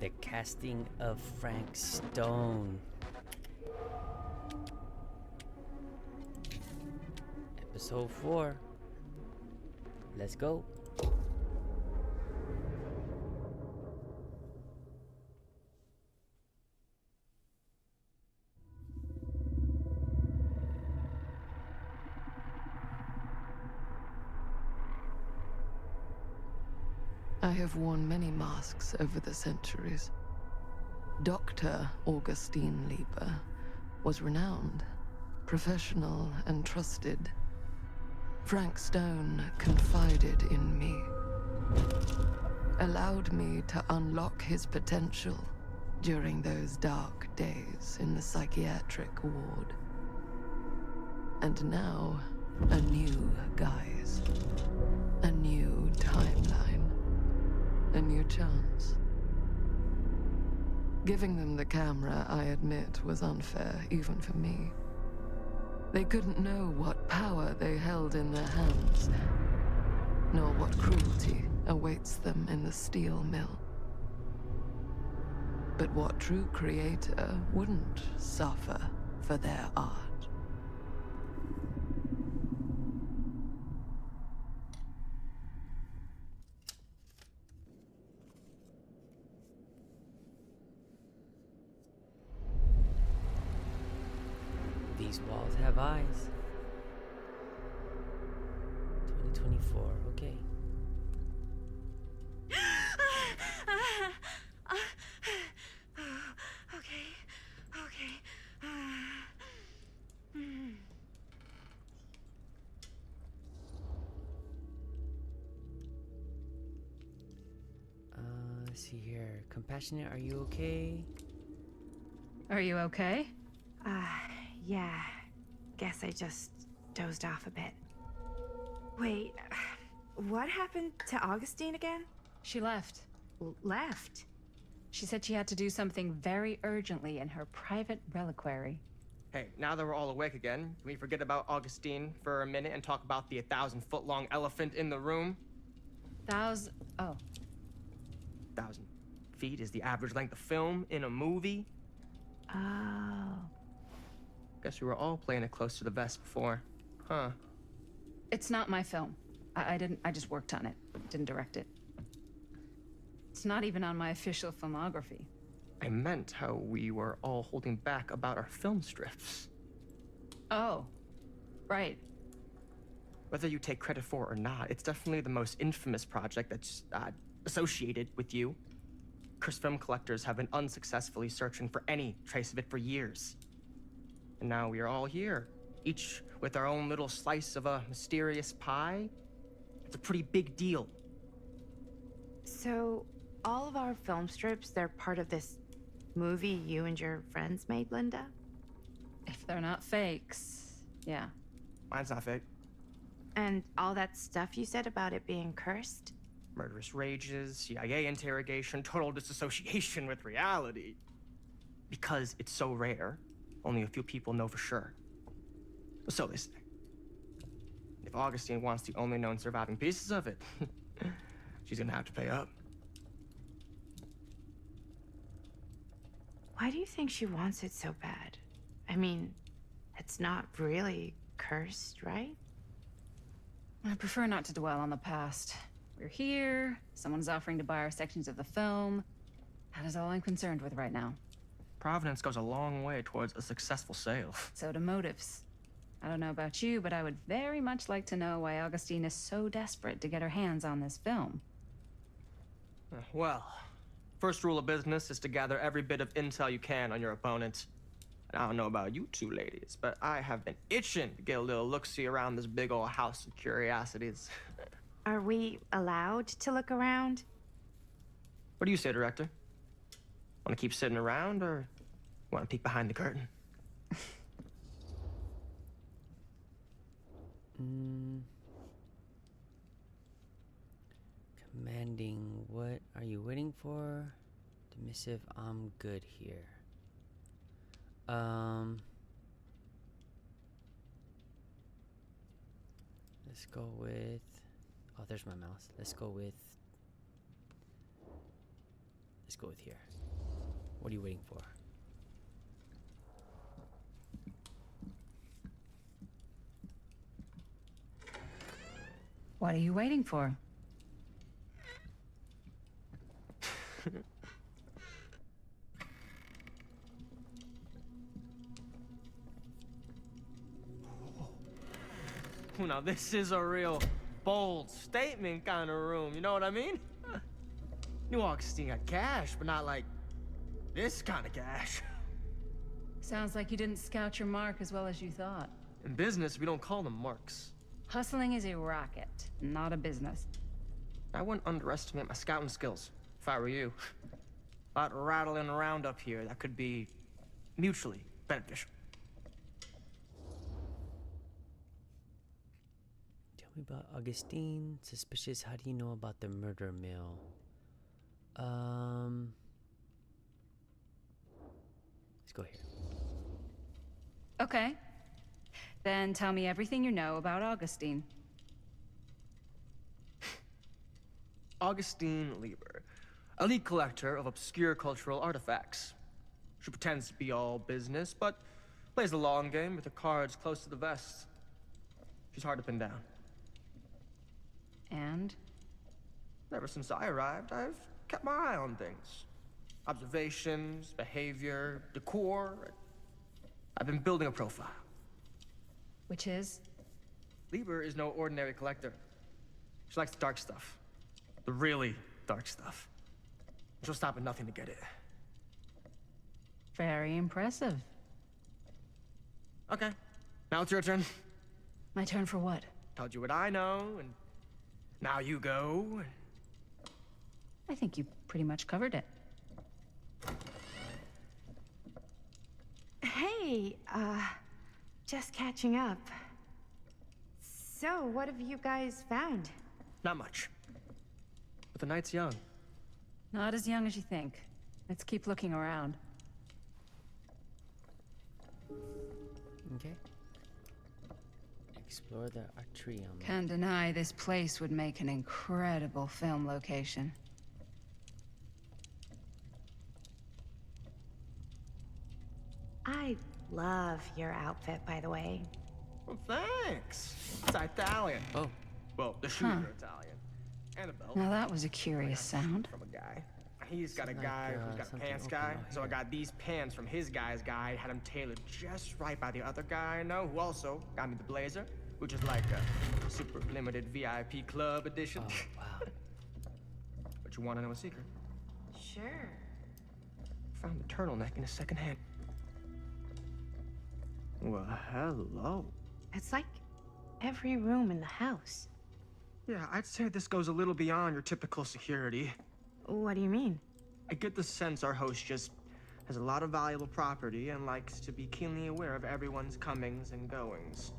The casting of Frank Stone. Episode 4. Let's go. I have worn many masks over the centuries. Dr. Augustine Lieber was renowned, professional, and trusted. Frank Stone confided in me, allowed me to unlock his potential during those dark days in the psychiatric ward. And now, a new guise, a new timeline, a new chance. Giving them the camera, I admit, was unfair even for me. They couldn't know what power they held in their hands, nor what cruelty awaits them in the steel mill. But what true creator wouldn't suffer for their art? These walls have eyes. 2024, okay. Okay. Let's see here. Compassionate, are you okay? Are you okay? Yeah. Guess I just dozed off a bit. Wait, what happened to Augustine again? She left. Left? She said she had to do something very urgently in her private reliquary. Hey, now that we're all awake again, can we forget about Augustine for a minute and talk about the 1,000-foot-long elephant in the room? Oh. 1,000 feet is the average length of film in a movie. Oh. Guess we were all playing it close to the vest before. Huh. It's not my film. I just worked on it. Didn't direct it. It's not even on my official filmography. I meant how we were all holding back about our film strips. Oh. Right. Whether you take credit for it or not, it's definitely the most infamous project that's associated with you. Cursed film collectors have been unsuccessfully searching for any trace of it for years. And now we are all here, each with our own little slice of a mysterious pie. It's a pretty big deal. So, all of our film strips, they're part of this movie you and your friends made, Linda? If they're not fakes, yeah. Mine's not fake. And all that stuff you said about it being cursed? Murderous rages, CIA interrogation, total disassociation with reality. Because it's so rare, only a few people know for sure. So they say. If Augustine wants the only known surviving pieces of it, she's gonna have to pay up. Why do you think she wants it so bad? I mean, it's not really cursed, right? I prefer not to dwell on the past. We're here, someone's offering to buy our sections of the film. That is all I'm concerned with right now. Providence goes a long way towards a successful sale. So do motives. I don't know about you, but I would very much like to know why Augustine is so desperate to get her hands on this film. Well, first rule of business is to gather every bit of intel you can on your opponent. And I don't know about you two ladies, but I have been itching to get a little look-see around this big old house of curiosities. Are we allowed to look around? What do you say, director? Want to keep sitting around, or want to peek behind the curtain? Commanding, what are you waiting for? Dismissive, I'm good here. Let's go with... Oh, there's my mouse. Let's go with Let's go with here. What are you waiting for? What are you waiting for? Now this is a real bold statement kind of room, you know what I mean? New Augustine got cash, but not like this kind of cash. Sounds like you didn't scout your mark as well as you thought. In business, we don't call them marks. Hustling is a racket, not a business. I wouldn't underestimate my scouting skills, if I were you. A lot rattling around up here that could be mutually beneficial. Tell me about Augustine. Suspicious. How do you know about the murder mill? Let's go here. Okay. Then tell me everything you know about Augustine. Augustine Lieber, elite collector of obscure cultural artifacts. She pretends to be all business, but plays the long game with her cards close to the vest. She's hard to pin down. And? Ever since I arrived, I've kept my eye on things. Observations, behavior, decor. I've been building a profile. Which is? Lieber is no ordinary collector. She likes the dark stuff. The really dark stuff. She'll stop at nothing to get it. Very impressive. Okay, now it's your turn. My turn for what? Told you what I know, and now you go. I think you pretty much covered it. Hey, just catching up. So, what have you guys found? Not much. But the night's young. Not as young as you think. Let's keep looking around. Okay. Explore the atrium. Can't deny this place would make an incredible film location. I love your outfit, by the way. Well, thanks. It's Italian. Oh, Well, the shoes are Italian. And a belt. Now that was a curious sound. From a guy. He's got a Sound guy like, who's got a something pants open guy. out So I here. got these pants from his guy's guy. Had him tailored just right by the other guy I know, who also got me the blazer, which is like a super limited VIP club edition. oh, wow. But you want to know a secret? Sure. Found the turtleneck in a second hand. Well, hello. It's like every room in the house. Yeah, I'd say this goes a little beyond your typical security. What do you mean? I get the sense our host just has a lot of valuable property and likes to be keenly aware of everyone's comings and goings.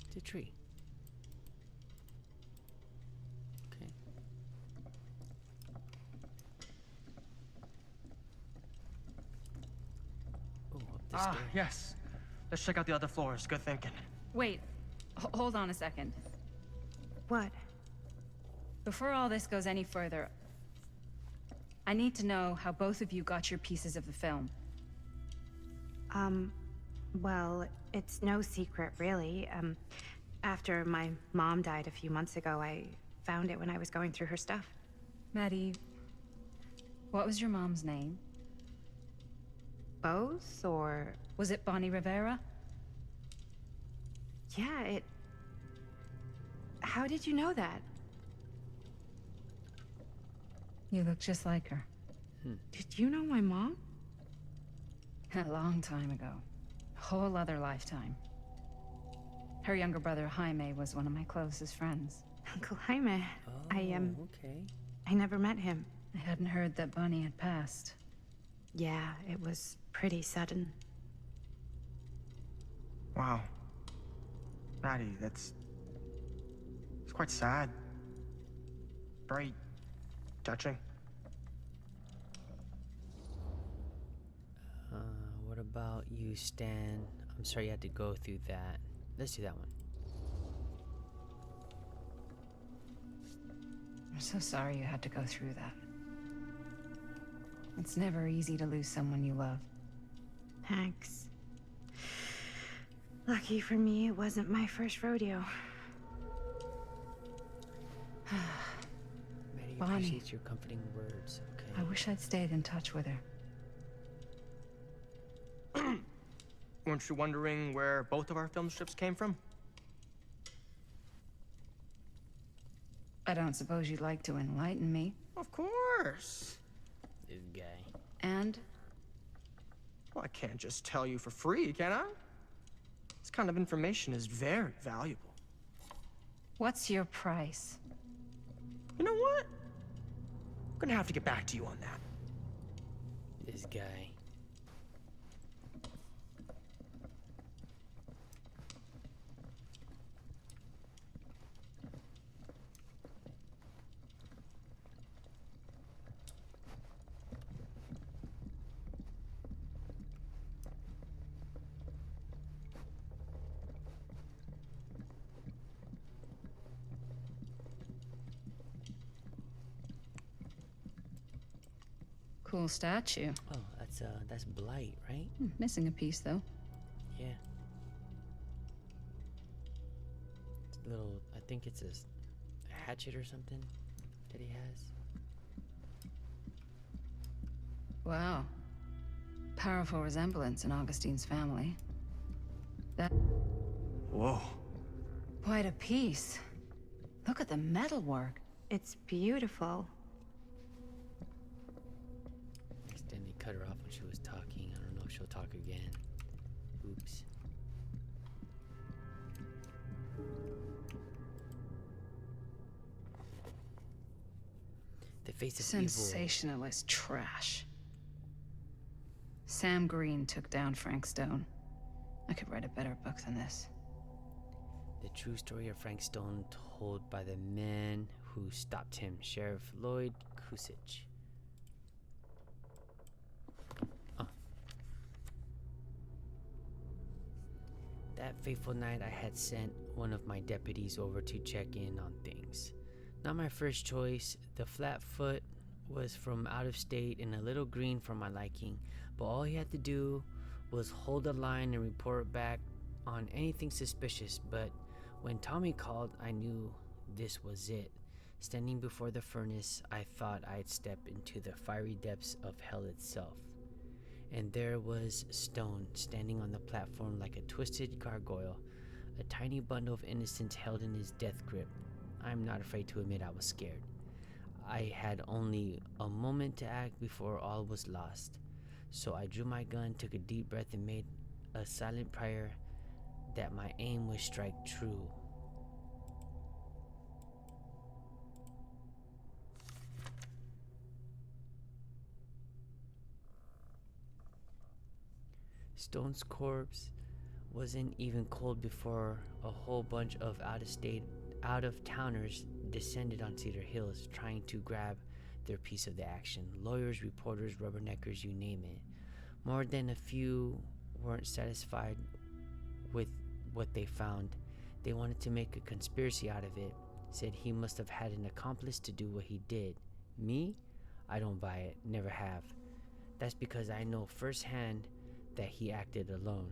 It's a tree. Okay. Oh, up this Ah, stair. yes. Let's check out the other floors. Good thinking. Wait, hold on a second. What? Before all this goes any further, I need to know how both of you got your pieces of the film. Well, it's no secret, really. After my mom died a few months ago, I found it when I was going through her stuff. Maddie, what was your mom's name? Both, or... Was it Bonnie Rivera? Yeah, it... How did you know that? You look just like her. Did you know my mom? A long time ago. A whole other lifetime. Her younger brother, Jaime, was one of my closest friends. Uncle Jaime. Oh, okay. I never met him. I hadn't heard that Bonnie had passed. Yeah, it was pretty sudden. Wow. Maddie, it's quite sad. Very touching. What about you, Stan? I'm sorry you had to go through that. Let's do that one. I'm so sorry you had to go through that. It's never easy to lose someone you love. Thanks. Lucky for me, it wasn't my first rodeo. Maddie Bonnie. appreciates your comforting words. Okay. I wish I'd stayed in touch with her. Weren't you wondering where both of our film strips came from? I don't suppose you'd like to enlighten me. Of course. This guy. And Well, I can't just tell you for free, can I? This kind of information is very valuable. what's your price? You know what? I'm gonna have to get back to you on that. This guy. Cool statue. Oh, that's Blight, right? Missing a piece, though. Yeah. It's a little, I think it's a hatchet or something that he has. Wow. Powerful resemblance in Augustine's family. That Whoa. quite a piece. Look at the metalwork. It's beautiful. Then they cut her off when she was talking. I don't know if she'll talk again. Oops. The face of evil. Sensationalist trash. Sam Green took down Frank Stone. I could write a better book than this. The true story of Frank Stone told by the man who stopped him, Sheriff Lloyd Kusich. That fateful night, I had sent one of my deputies over to check in on things. Not my first choice. The flatfoot was from out of state and a little green for my liking, but all he had to do was hold the line and report back on anything suspicious. But when Tommy called, I knew this was it. Standing before the furnace, I thought I'd step into the fiery depths of hell itself. And there was Stone, standing on the platform like a twisted gargoyle, a tiny bundle of innocence held in his death grip. I'm not afraid to admit I was scared. I had only a moment to act before all was lost. So I drew my gun, took a deep breath, and made a silent prayer that my aim would strike true. Stone's corpse wasn't even cold before a whole bunch of out-of-towners descended on Cedar Hills, trying to grab their piece of the action. Lawyers, reporters, rubberneckers, you name it. More than a few weren't satisfied with what they found. They wanted to make a conspiracy out of it. Said he must have had an accomplice to do what he did. Me? I don't buy it. Never have. That's because I know firsthand that he acted alone.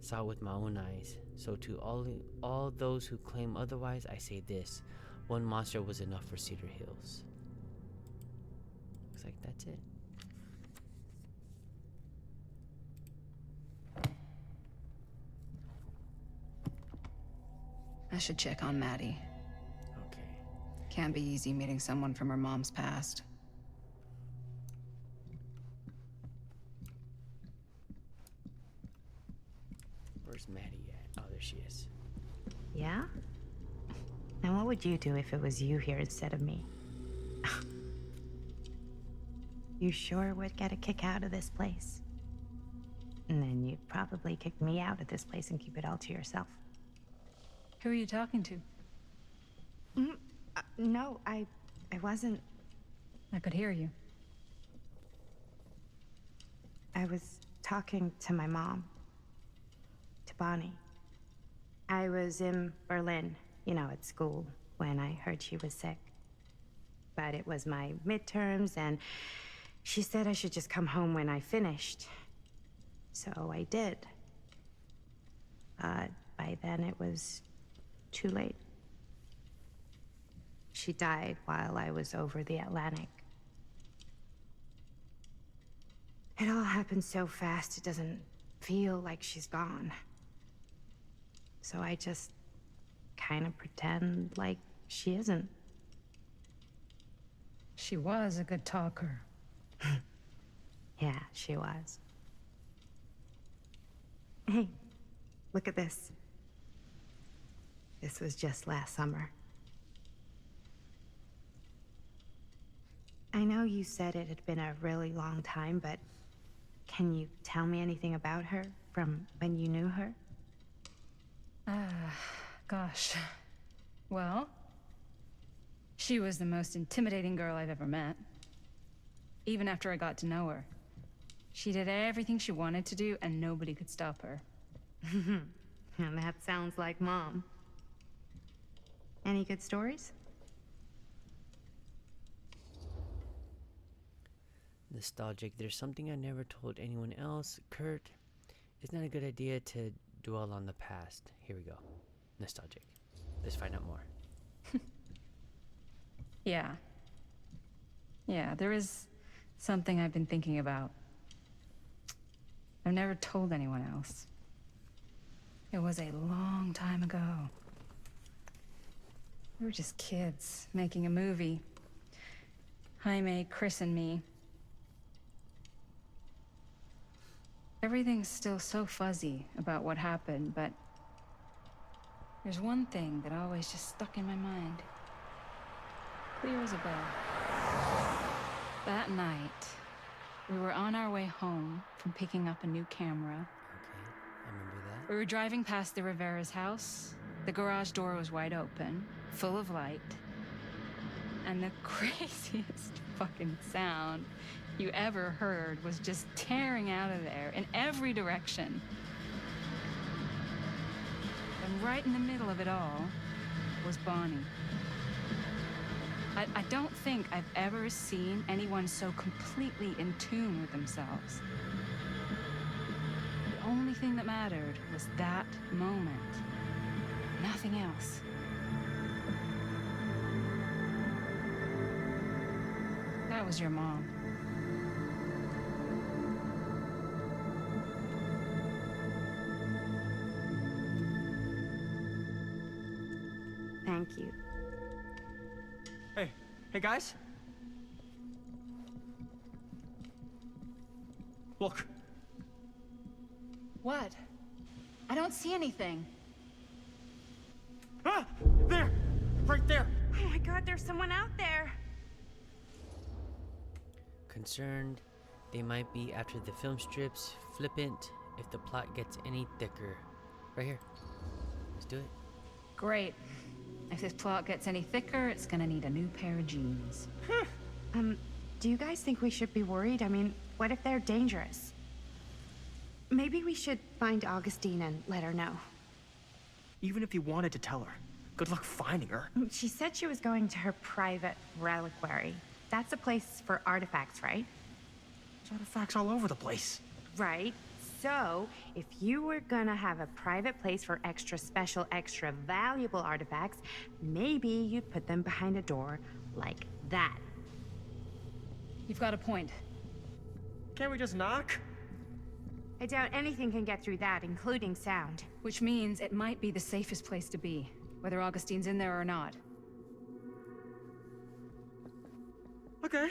Saw it with my own eyes. So to all those who claim otherwise, I say this. One monster was enough for Cedar Hills. Looks like that's it. I should check on Maddie. Okay. Can't be easy meeting someone from her mom's past. Where's Maddie at? Oh, there she is. Yeah? And what would you do if it was you here instead of me? You sure would get a kick out of this place. And then you'd probably kick me out of this place and keep it all to yourself. Who are you talking to? No, I wasn't. I could hear you. I was talking to my mom. To Bonnie. I was in Berlin, at school, when I heard she was sick. But it was my midterms, and she said I should just come home when I finished. So I did. But by then it was too late. She died while I was over the Atlantic. It all happened so fast, it doesn't feel like she's gone. So I just kind of pretend like she isn't. She was a good talker. Yeah, she was. Hey, look at this. This was just last summer. I know you said it had been a really long time, but can you tell me anything about her from when you knew her? Gosh. Well, she was the most intimidating girl I've ever met. Even after I got to know her. She did everything she wanted to do, and nobody could stop her. And that sounds like Mom. Any good stories? Nostalgic. There's something I never told anyone else. Kurt, it's not a good idea to dwell on the past. Here we go. Nostalgic. Let's find out more. Yeah. Yeah, there is something I've been thinking about. I've never told anyone else. It was a long time ago. We were just kids, making a movie. Jaime, Chris, and me. Everything's still so fuzzy about what happened, but there's one thing that always just stuck in my mind. Clear as a bell. That night, we were on our way home from picking up a new camera. Okay, I remember that. We were driving past the Rivera's house. The garage door was wide open, full of light. And the craziest fucking sound you ever heard was just tearing out of there in every direction. And right in the middle of it all was Bonnie. I don't think I've ever seen anyone so completely in tune with themselves. The only thing that mattered was that moment. Nothing else. That was your mom. Thank you. Hey guys. Look. What? I don't see anything. Ah! There! Right there! Oh my God, there's someone out there. Concerned they might be after the film strips. Flippant if the plot gets any thicker. Right here. Let's do it. Great. If this plot gets any thicker, it's gonna need a new pair of jeans. Do you guys think we should be worried? I mean, what if they're dangerous? Maybe we should find Augustine and let her know. Even if you wanted to tell her, good luck finding her. She said she was going to her private reliquary. That's a place for artifacts, right? There's artifacts all over the place. Right. So, if you were gonna have a private place for extra special, extra valuable artifacts, maybe you'd put them behind a door like that. You've got a point. Can't we just knock? I doubt anything can get through that, including sound. Which means it might be the safest place to be, whether Augustine's in there or not. Okay.